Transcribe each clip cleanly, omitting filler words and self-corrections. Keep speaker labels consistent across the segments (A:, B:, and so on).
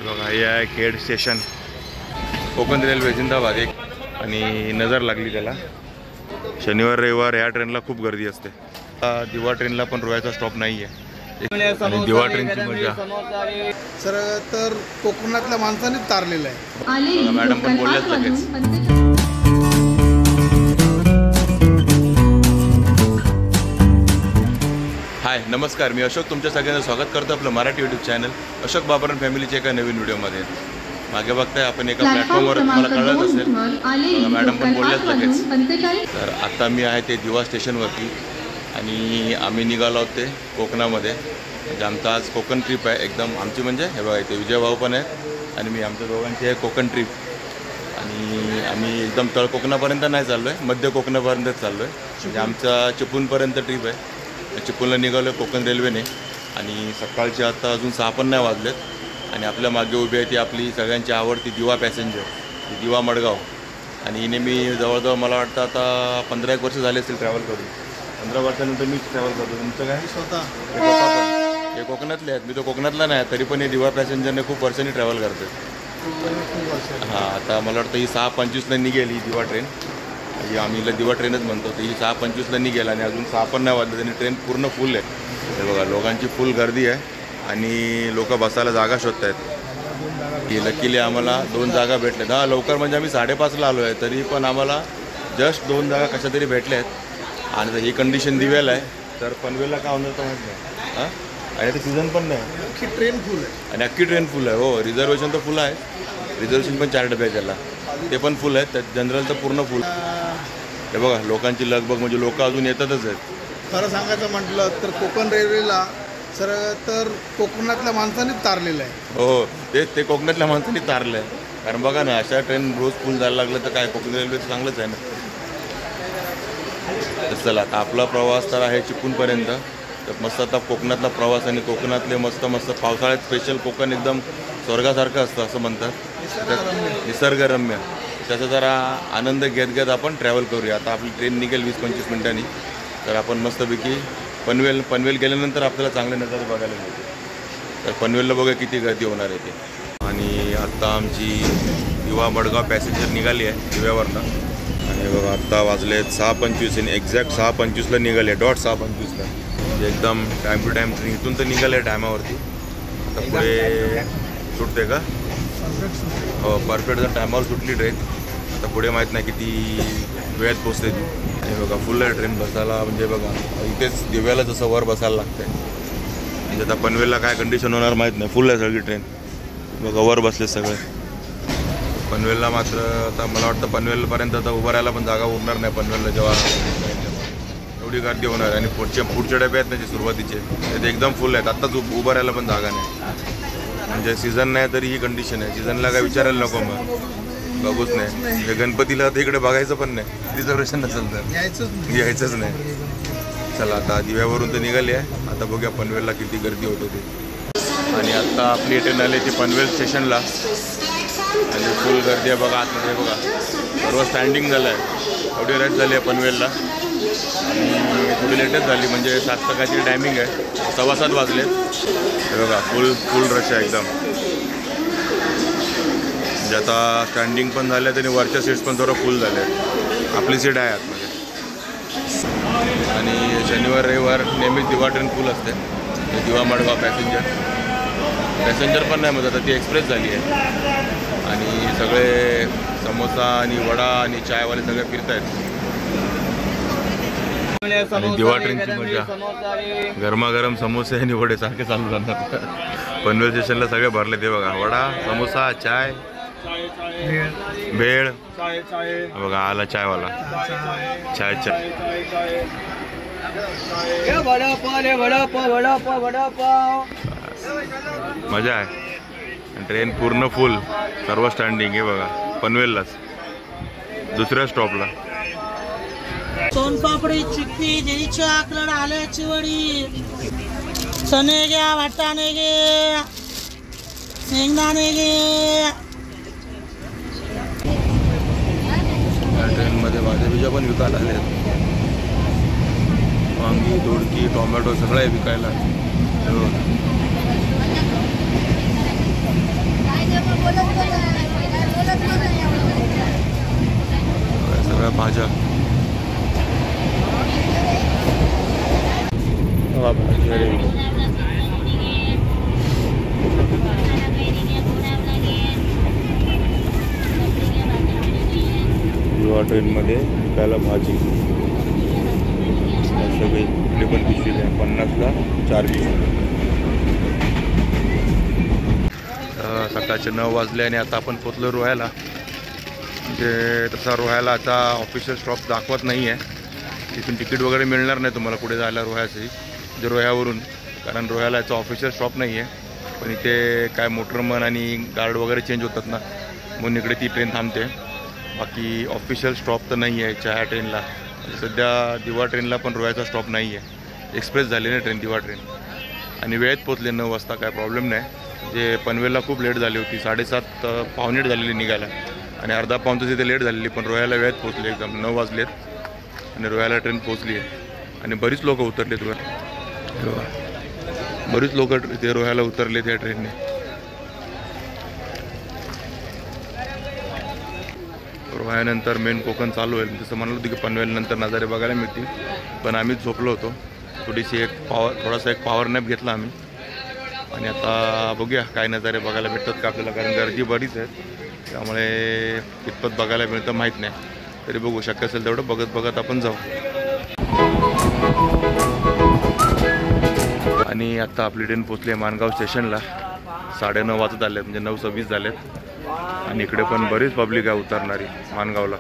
A: बघा हे आहे खेड स्टेशन, कोकण रेल्वे जिंदाबाद एक. आणि नजर लागली त्याला. शनिवार रविवार या ट्रेनला खूप गर्दी असते. दिवा ट्रेनला पण रोयाचा स्टॉप नाही आहे. आणि दिवा ट्रेनची मजा
B: सर तर कोकणातल्या माणसानेच तारलेलं आहे.
A: मॅडम पण बोलल्याच लगेच. हाय नमस्कार, मी अशोक तुमच्या सगळ्यांचं स्वागत करतो आपलं मराठी यूट्यूब चॅनल अशोक बाबरन फॅमिलीच्या एका नवीन व्हिडिओमध्ये. मागे बघताय आपण एका प्लॅटफॉर्मवर, तुम्हाला कळत असेल मॅडम पण बोलल्याच लगेच. तर आता मी आहे ते दिवा स्टेशनवरती आणि आम्ही निघालो आहोत ते कोकणामध्ये. म्हणजे आमचा आज कोकण ट्रिप आहे एकदम आमची. म्हणजे हे बघा इथे विजय भाऊ पण आहेत आणि मी, आमच्या दोघांची आहे कोकण ट्रिप. आणि आम्ही एकदम तळ कोकणापर्यंत नाही चाललो आहे, मध्य कोकणापर्यंतच चाललो आहे. म्हणजे आमचा चिपळूणपर्यंत ट्रिप आहे. चिपळूणला निघालो आहे कोकण रेल्वेने आणि सकाळचे आता अजून 6 पण नाही वाजलेत. आणि आपल्या मागे उभी आहे ती आपली सगळ्यांची आवडती दिवा पॅसेंजर, दिवा मडगाव. आणि हिने मी जवळजवळ मला वाटतं आता 15 वर्ष झाले असतील ट्रॅव्हल करून. 15 वर्षानंतर मीच ट्रॅव्हल करतो. तुमचं काय? स्वतः पण हे कोकणातले आहेत, मी तो कोकणातला नाही तरी पण हे दिवा पॅसेंजरने खूप वर्षांनी ट्रॅव्हल करते. हां, आता मला वाटतं ही 6:25ला निघेल ही दिवा ट्रेन. आम्ही दिवा ट्रेनच म्हणतो. तर ही 6:25ला निघेल आणि अजून 6 पण नाही वाजले त्यांनी. ट्रेन पूर्ण फुल आहे. हे बघा लोकांची फुल गर्दी आहे आणि लोक बसायला जागा शोधत आहेत. की लकीली आम्हाला 2 जागा भेटल्यात. हां लवकर म्हणजे आम्ही 5:30ला आलो आहे तरी पण आम्हाला जस्ट 2 जागा कशा तरी भेटल्या आहेत. आणि ही कंडिशन दिव्याला आहे तर पनवेलला का होणार तर माहीत नाही. हां, आणि आता सीझन पण नाही,
B: अख्खी ट्रेन फुल आहे.
A: आणि अख्खी ट्रेन फुल आहे. हो, रिझर्वेशन तर फुल आहे. रिझर्वेशन पण 4 डबे आहे त्याला, ते पण फुल आहेत. त्यात जनरल तर पूर्ण फुल. हे बघा लोकांची लगबग, म्हणजे लोक अजून येतातच आहेत.
B: खरं सांगायचं म्हटलं तर कोकण रेल्वेला सर तर कोकणातल्या माणसानेच तारलेलं आहे.
A: हो, ते कोकणातल्या माणसांनी तारलं आहे. कारण बघा ना, अशा ट्रेन रोज फुल जायला लागलं तर काय, कोकण रेल्वेचं चांगलंच आहे ना. तर चला आता आपला प्रवास तर आहे चिपळूणपर्यंत. तर मस्त आता कोकणातला प्रवास आणि कोकणातले मस्त पावसाळ्यात स्पेशल कोकण एकदम स्वर्गासारखं असतं असं म्हणतात. निसर्गरम्य. त्याचा जरा आनंद घेत आपण ट्रॅव्हल करूया. आता आपली ट्रेन निघेल 20-25 मिनिटांनी. तर आपण मस्तपैकी पनवेल गेल्यानंतर आपल्याला चांगले नजारे बघायला मिळते. तर पनवेलला बघा किती गर्दी होणार आहे ते. आणि आत्ता आमची दिवा मडगाव पॅसेंजर निघाली आहे दिव्यावरनं. आणि बघा आत्ता वाजले 6:25 आणि एक्झॅक्ट 6:25ला निघाले, डॉट 6:25ला. म्हणजे एकदम टाईम टू टाईम ट्रेन इथून तर निघाले टायमावरती. आता पुढे सुटते का? हो, परफेक्ट जर टायमावर सुटली ट्रेन. आता पुढे माहीत नाही किती वेळात पोचते ती. आणि बघा फुल आहे ट्रेन बसायला. म्हणजे बघा इथेच दिव्याला जसं वर बसायला लागतं आहे. म्हणजे आता पनवेलला काय कंडिशन होणार माहीत नाही. फुल आहे सगळी ट्रेन. बघा वर बसले सगळे. पनवेलला मात्र आता मला वाटतं पनवेलपर्यंत आता उभं राहायला पण जागा उरणार नाही. पनवेलला जेव्हा एवढी गर्दी होणार. आणि पुढचे डबे आहेत ना जे सुरुवातीचे ते एकदम फुल आहेत. आत्ताच उभं राहायला पण जागा नाही. म्हणजे सीझन नाही तरी ही कंडिशन आहे. सीझनला काय विचारायला नको, मग बघूच नाही. हे गणपतीला तर इकडे बघायचं पण नाही, रिझर्वेशन नसेल तर यायचंच नाही. चला आता दिव्यावरून तर निघाली आहे. आता बघूया पनवेलला किती गर्दी होत होती. आणि आत्ता आपली ट्रेन आली ती पनवेल स्टेशनला आणि फुल गर्दी आहे बघा आतमध्ये. बघा सर्व स्टँडिंग झालं आहे. एवढी रश झाली आहे पनवेलला. आणि थोडी लेटच झाली, म्हणजे 7:00 टायमिंग आहे. 7:15 वाजले. हे बघा फुल रश आहे एकदम. म्हणजे आता स्टँडिंग पण झाले आहेत आणि वरच्या सीट्स पण थोडं फुल झाले आहेत. आपली सीट आहे आतमध्ये. आणि शनिवार रविवार नेहमीच दिवा ट्रेन फुल असते. दिवा मडगाव पॅसेंजर पण नाही, म्हणजे आता ती एक्सप्रेस झाली आहे. आणि सगळे समोसा आणि वडा आणि चायवाले सगळे फिरत आहेत. आणि दिवा ट्रेनची मजा, गरमागरम समोसे आणि वडे सारखे चालू जाणार. पनवेल स्टेशनला सगळे भरले. ते बघा वडा, समोसा, चाय, भेळ. बघा आला चायवाला. चाय मजा आहे. ट्रेन पूर्ण फुल, सर्व स्टँडिंग आहे बघा. पनवेललाच दुसऱ्या स्टॉपला.
C: सोनपापडी, चिक्की, जेलीची आकलड, आल्याची वडी, चणे घ्या, वाटाणे घे, शेंगदाणे घे.
A: ट्रेनमध्ये भाज्या पण विकायला आले आहेत. वांगी, दोडकी, टोमॅटो सगळं आहे विकायला. तेव्हा ट्रेनमध्ये विकायला भाजी सगळी इकडे पण पिशवी द्या 50ला 4 पिशवी. सकाळचे 9 वाजले आणि आता आपण पोचलो रोह्याला. म्हणजे तसा रोह्याला आता ऑफिशियल स्टॉप दाखवत नाही आहे. इथून तिकीट वगैरे मिळणार नाही तुम्हाला पुढे जायला रोह्याची म्हणजे रोह्यावरून, कारण रोह्याला याचा ऑफिशियल स्टॉप नाही आहे. पण इथे काय मोटरमन आणि गार्ड वगैरे चेंज होतात ना, म्हणून इकडे ती ट्रेन थांबते. बाकी ऑफिशियल स्टॉप तर नाही आहे ह्या ट्रेनला. सध्या दिवा ट्रेनला पण रोह्याचा स्टॉप नाही आहे. एक्सप्रेस झाली ना ट्रेन, दिवा ट्रेन, आणि वेळेत पोचले 9 वाजता, काय प्रॉब्लेम नाही. जे पनवेलला खूप लेट झाली होती, 7:30 पावणे 8 झालेली निघायला, आणि अर्धा पाऊण तास तिथे लेट झालेली. पण रोह्याला वेळेत पोचले, एकदम 9 वाजलेत आणि रोह्याला ट्रेन पोचली आहे. आणि बरीच लोक उतरलेत रोह्या, बरीच लोक ते रोह्याला उतरले त्या ट्रेनने. रोह्यानंतर मेन कोकण चालू आहे. जसं म्हणलं होतं की पनवेलनंतर नजारे बघायला मिळतील, पण आम्हीच झोपलो होतो. थोडीशी थोडासा एक पॉवर नॅप घेतला आम्ही, आणि आता बघूया काय नजारे बघायला भेटतात का आपल्याला, कारण गर्दी बरीच आहे. त्यामुळे कितपत बघायला मिळतं माहीत नाही, तरी बघू, शक्य असेल तेवढं बघत बघत आपण जाऊ. आणि आता आपली ट्रेन पोचली आहे माणगाव स्टेशनला. 9:30 वाजत आले, म्हणजे 9:26 झालेत. आणि इकडे पण बरीच पब्लिक आहे उतरणारी माणगावला.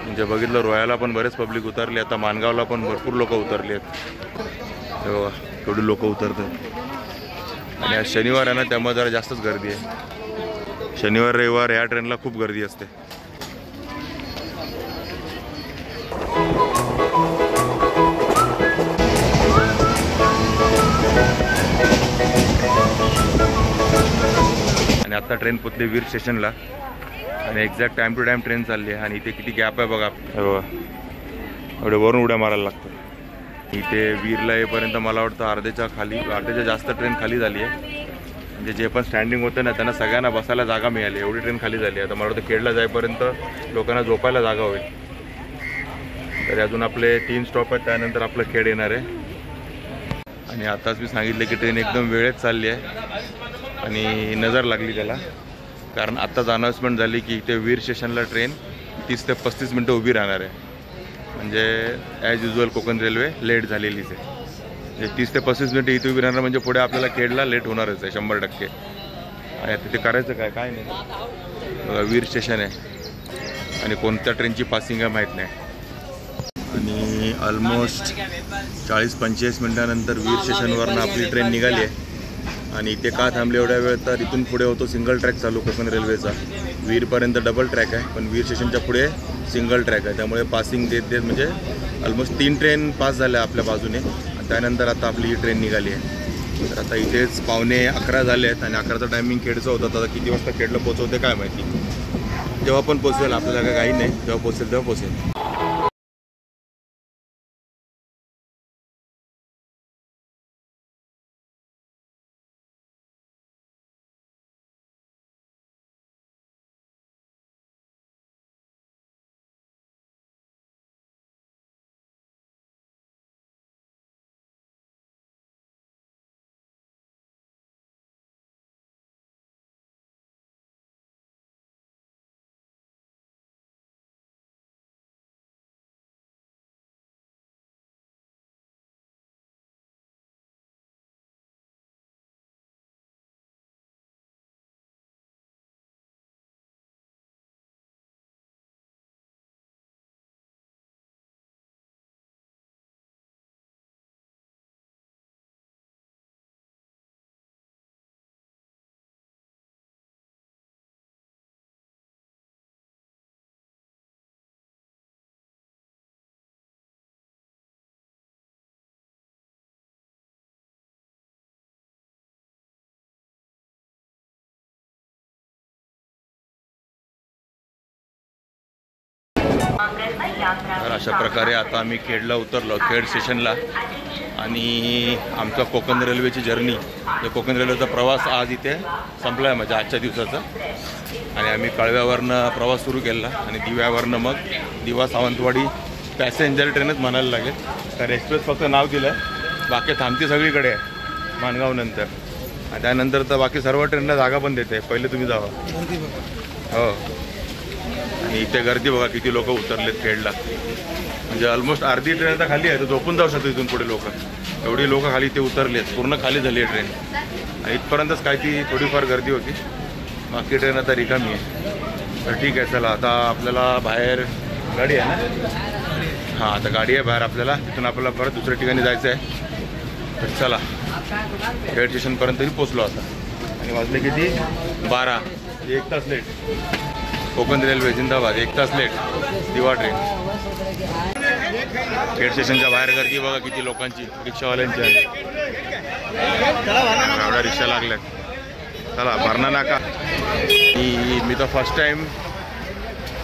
A: म्हणजे बघितलं रोह्याला पण बरेच पब्लिक उतरली, आता माणगावला पण भरपूर लोक उतरली आहेत. तेव्हा थोडी लोक उतरतात. आणि आज शनिवार आहे ना, त्यामुळे जरा जास्तच गर्दी आहे. शनिवार रविवार या ट्रेनला खूप गर्दी असते. आणि आता ट्रेन पोचली वीर स्टेशनला, आणि exact time to time train चालली आहे. आणि इथे किती गॅप आहे बघा, एवढे वरून उड्या मारायला लागतं. इथे वीरला येईपर्यंत मला वाटतं अर्ध्याच्या जास्त ट्रेन खाली झाली आहे. म्हणजे जे पण स्टँडिंग होतं ना, त्यांना सगळ्यांना बसायला जागा मिळाली, एवढी ट्रेन खाली झाली. आता मला वाटतं खेडला जाईपर्यंत लोकांना झोपायला जागा होईल. तरी अजून आपले 3 स्टॉप आहेत, त्यानंतर आपलं खेड येणार आहे. आणि आताच मी सांगितलं की ट्रेन एकदम वेळेत चालली आहे, आणि नजर लागली त्याला, कारण आत्ताच अनाऊन्समेंट झाली की इथे वीर स्टेशनला ट्रेन 30 ते 35 मिनटं उभी राहणार आहे. म्हणजे as usual Konkan railway late झालेलीच आहे. म्हणजे 30 ते 35 मिनटं इथे उभी राहणार, म्हणजे पुढे आपल्याला खेडला लेट होणारच आहे 100%. आणि आता ते करायचं काय नाही. बघा वीर स्टेशन आहे, आणि कोणत्या ट्रेनची पासिंग आहे माहीत नाही. आणि ऑलमोस्ट 40-45 मिनटानंतर वीर स्टेशनवरनं आपली ट्रेन निघाली आहे. आणि इथे का थांबले एवढ्या वेळ, तर इथून पुढे होतो सिंगल ट्रॅक चालू कोकण रेल्वेचा. वीरपर्यंत डबल ट्रॅक आहे, पण वीर स्टेशनच्या पुढे सिंगल ट्रॅक आहे. त्यामुळे पासिंग देत म्हणजे ऑलमोस्ट 3 ट्रेन पास झाल्या आपल्या बाजूने. त्यानंतर आता आपली ही ट्रेन निघाली आहे. तर आता इथेच 11:15 झाले आहेत, आणि 11चा टायमिंग खेडचं होतं. आता किती वाजता खेडला पोचवते काय माहिती. जेव्हा पण पोचवेल, आपल्याला काय काही नाही, जेव्हा पोचेल तेव्हा पोचेल. तर अशा प्रकारे आता आम्ही खेडला उतरलो, खेड स्टेशनला. आणि आमचा कोकण रेल्वेची जर्नी, कोकण रेल्वेचा प्रवास आज इथे संपला आहे, म्हणजे आजच्या दिवसाचा. आणि आम्ही कळव्यावरनं प्रवास सुरू केला, आणि दिव्यावरनं मग दिवा सावंतवाडी पॅसेंजर ट्रेनच म्हणायला लागेल. तर एक्सप्रेस फक्त नाव दिलं आहे, बाकी थांबती सगळीकडे आहे माणगावनंतर. आणि त्यानंतर तर बाकी सर्व ट्रेनला जागा पण देते, पहिले तुम्ही जावा. हो, आणि इथे गर्दी बघा किती लोक उतरलेत खेडला. म्हणजे ऑलमोस्ट अर्धी ट्रेन आता खाली आहे, तर झोपून जाऊ शकतो इथून पुढे लोक. एवढी लोक खाली इथे उतरलेत, पूर्ण खाली झाली आहे ट्रेन. आणि इथपर्यंतच काय ती थोडीफार गर्दी होती, बाकी ट्रेन आता रिकामी आहे. तर ठीक आहे, चला आता आपल्याला बाहेर गाडी आहे ना. हां, आता गाडी आहे बाहेर आपल्याला. तिथून आपल्याला परत दुसऱ्या ठिकाणी जायचं आहे. तर चला, रेल्वे स्टेशनपर्यंतही पोचलो आता. आणि वाजले किती? 12. 1 तास लेट. कोकण रेल्वे जिंदाबाद. 1 तास लेट दिवा ट्रेन. रेल्वे स्टेशनच्या बाहेर गर्दी बघा किती लोकांची, रिक्षावाल्यांची. एवढ्या रिक्षा लागल्यात. चला, भरणा नाका. मी तर फर्स्ट टाइम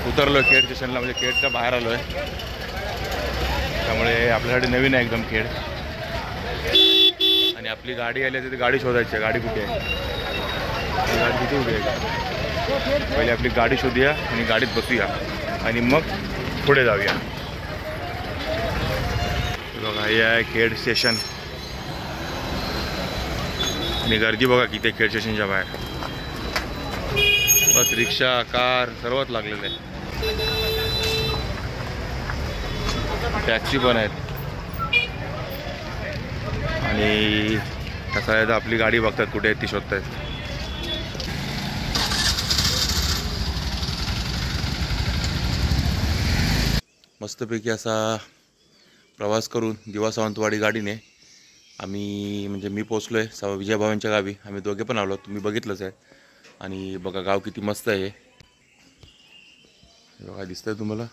A: उतरलो खेड स्टेशनला, म्हणजे खेडच्या बाहेर आलो आहे. त्यामुळे आपल्यासाठी नवीन आहे एकदम खेड. आणि आपली गाडी आली तिथे गाडी शोधायची आहे. गाडी कुठे आहे? गाडी तिथे उभी आहे. पहिले आपली गाडी शोधूया आणि गाडीत बसूया आणि मग पुढे जाऊया. बघा, हे आहे खेड स्टेशन. आणि गर्दी बघा किती खेड स्टेशनच्या बाहेर. बस, रिक्षा, कार सर्वच लागलेलं आहे. टॅक्सी पण आहेत. आणि कसं आहे, तर आपली गाडी बघतात कुठे आहे ती शोधतायत. मस्तपैकी असा प्रवास करून दिवा सावंतवाडी गाडीने म्हणजे मी पोचलो आहे विजयभावांच्या गावी. आम्ही दोघे पण आलो, तुम्ही बघितलंच आहे. आणि बघा गाव किती मस्त आहे. बघा दिसतंय तुम्हाला,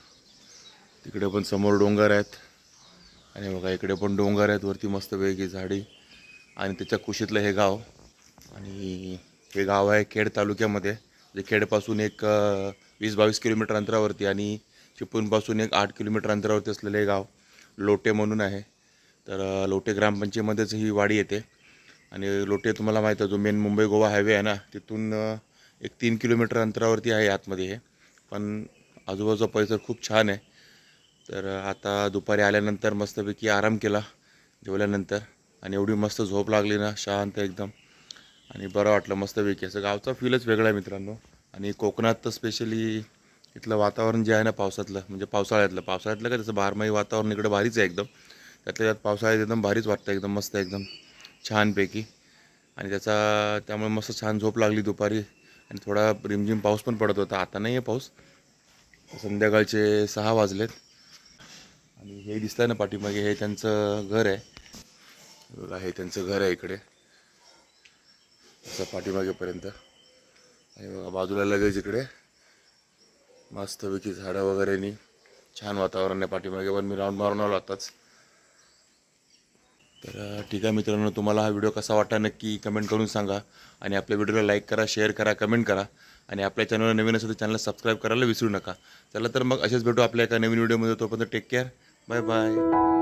A: तिकडे पण समोर डोंगर आहेत. आणि बघा इकडे पण डोंगर आहेत, वरती मस्तपैकी झाडी. आणि त्याच्या कुशीतलं हे गाव. आणि हे गाव आहे खेड तालुक्यामध्ये. म्हणजे खेडपासून एक 20-22 किलोमीटर अंतरावरती आणि चिपळूणपासून एक 8 किलोमीटर अंतरावरती असलेलं हे गाव लोटे म्हणून आहे. तर लोटे ग्रामपंचायतीमध्येच ही वाडी येते. आणि लोटे तुम्हाला माहीत आहे, जो मेन मुंबई गोवा हायवे आहे ना, तिथून एक 3 किलोमीटर अंतरावरती आहे आतमध्ये हे. पण आजूबाजूचा परिसर खूप छान आहे. तर आता दुपारी आल्यानंतर मस्तपैकी आराम केला जेवल्यानंतर. आणि एवढी मस्त झोप लागली ना, शांत एकदम. आणि बरं वाटलं मस्तपैकी. असं गावचा फीलच वेगळा आहे मित्रांनो. आणि कोकणात तर स्पेशली इथलं वातावरण जे आहे ना पावसातलं, म्हणजे पावसाळ्यातलं का त्याचं बारमाही वातावरण इकडे भारीच आहे एकदम. त्यातल्या त्यात पावसाळ्यात एकदम भारीच वाटतं, एकदम मस्त, एकदम छानपैकी. आणि त्यामुळे मस्त छान झोप लागली दुपारी. आणि थोडा रिमझिम पाऊस पण पडत होता. आता नाही आहे पाऊस, संध्याकाळचे 6 वाजलेत. आणि हे दिसतं आहे ना पाठीमागे, हे त्यांचं घर आहे. बघा, हे त्यांचं घर आहे इकडे असं पाठीमागेपर्यंत. आणि बघा बाजूला लगेच इकडे मस्तपैकी झाडं वगैरेनी छान वातावरण आहे पाठीमागे. पण मी राऊंड मारून आलो आताच. तर ठीक आहे मित्रांनो, तुम्हाला हा व्हिडिओ कसा वाटला नक्की कमेंट करून सांगा. आणि आपल्या व्हिडिओला लाईक करा, शेअर करा, कमेंट करा. आणि आपल्या चॅनलला नवीन असेल तर चॅनलला सबस्क्राईब करायला विसरू नका. चला तर मग असेच भेटू आपल्या एका नवीन व्हिडिओमध्ये. तोपर्यंत टेक केअर, बाय बाय.